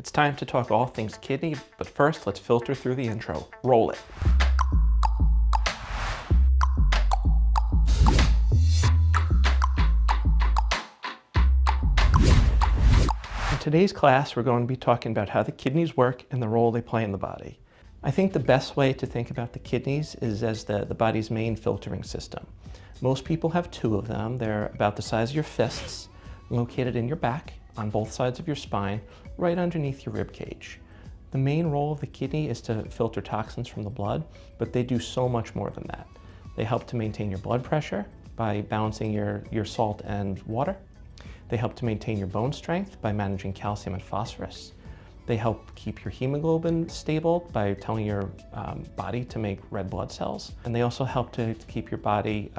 It's time to talk all things kidney, but first let's filter through the intro. Roll it. In today's class, we're going to be talking about how the kidneys work and the role they play in the body. I think the best way to think about the kidneys is as the body's main filtering system. Most people have two of them. They're about the size of your fists, located in your back, on both sides of your spine, right underneath your rib cage. The main role of the kidney is to filter toxins from the blood, but they do so much more than that. They help to maintain your blood pressure by balancing your salt and water. They help to maintain your bone strength by managing calcium and phosphorus. They help keep your hemoglobin stable by telling your body to make red blood cells. And they also help to keep your body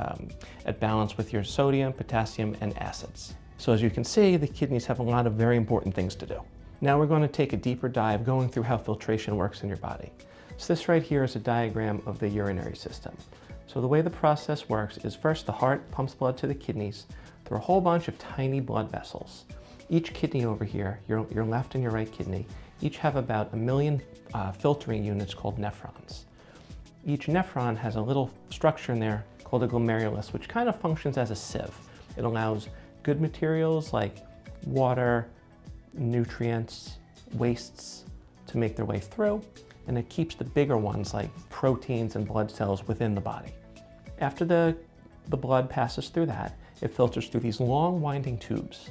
at balance with your sodium, potassium, and acids. So as you can see, the kidneys have a lot of very important things to do. Now we're going to take a deeper dive going through how filtration works in your body. So this right here is a diagram of the urinary system. So the way the process works is first the heart pumps blood to the kidneys through a whole bunch of tiny blood vessels. Each kidney over here, your left and your right kidney, each have about 1 million filtering units called nephrons. Each nephron has a little structure in there called a glomerulus, which kind of functions as a sieve. It allows good materials like water, nutrients, wastes to make their way through, and it keeps the bigger ones like proteins and blood cells within the body. After the blood passes through that, it filters through these long winding tubes.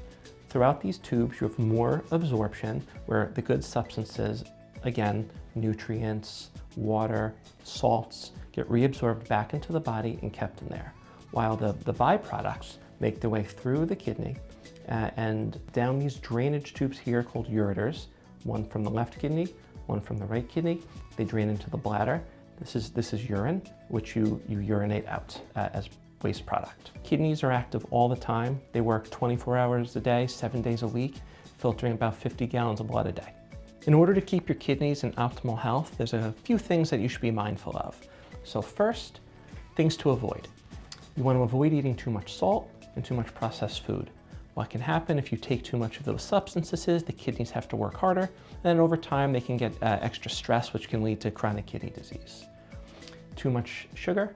Throughout these tubes, you have more absorption where the good substances, again, nutrients, water, salts, get reabsorbed back into the body and kept in there, while the byproducts make their way through the kidney and down these drainage tubes here called ureters, one from the left kidney, one from the right kidney. They drain into the bladder. This is urine, which you urinate out as waste product. Kidneys are active all the time. They work 24 hours a day, 7 days a week, filtering about 50 gallons of blood a day. In order to keep your kidneys in optimal health, there's a few things that you should be mindful of. So first, things to avoid. You want to avoid eating too much salt and too much processed food. What can happen if you take too much of those substances is the kidneys have to work harder, and then over time they can get extra stress, which can lead to chronic kidney disease. Too much sugar,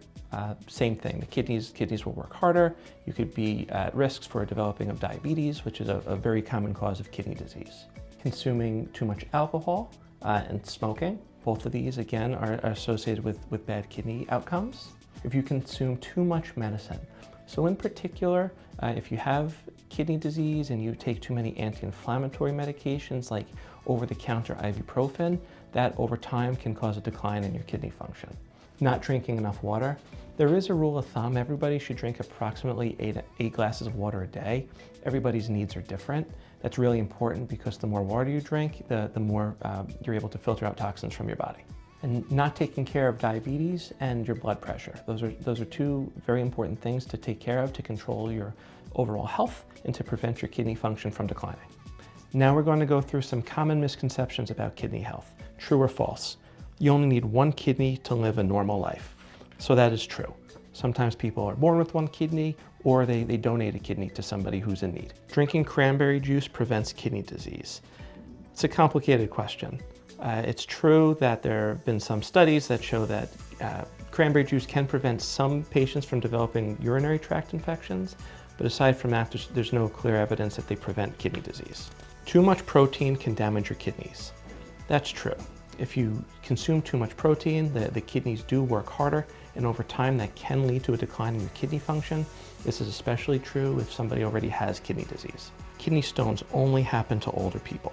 same thing. The kidneys will work harder. You could be at risks for developing of diabetes, which is a very common cause of kidney disease. Consuming too much alcohol and smoking, both of these again are associated with bad kidney outcomes. If you consume too much medicine, so in particular, if you have kidney disease and you take too many anti-inflammatory medications like over-the-counter ibuprofen, that over time can cause a decline in your kidney function. Not drinking enough water. There is a rule of thumb. Everybody should drink approximately 8 glasses of water a day. Everybody's needs are different. That's really important because the more water you drink, the more you're able to filter out toxins from your body. And not taking care of diabetes and your blood pressure. Those are two very important things to take care of to control your overall health and to prevent your kidney function from declining. Now we're going to go through some common misconceptions about kidney health. True or false? You only need one kidney to live a normal life. So that is true. Sometimes people are born with one kidney or they donate a kidney to somebody who's in need. Drinking cranberry juice prevents kidney disease. It's a complicated question. It's true that there have been some studies that show that cranberry juice can prevent some patients from developing urinary tract infections, but aside from that, there's no clear evidence that they prevent kidney disease. Too much protein can damage your kidneys. That's true. If you consume too much protein, the kidneys do work harder, and over time that can lead to a decline in your kidney function. This is especially true if somebody already has kidney disease. Kidney stones only happen to older people.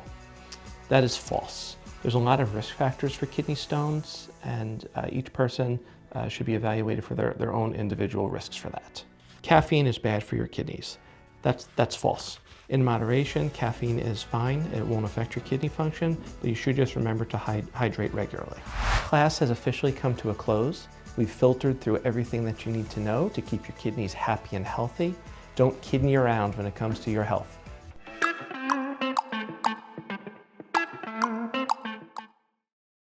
That is false. There's a lot of risk factors for kidney stones, and each person should be evaluated for their own individual risks for that. Caffeine is bad for your kidneys. That's false. In moderation, caffeine is fine. It won't affect your kidney function, but you should just remember to hydrate regularly. Class has officially come to a close. We've filtered through everything that you need to know to keep your kidneys happy and healthy. Don't kidney around when it comes to your health.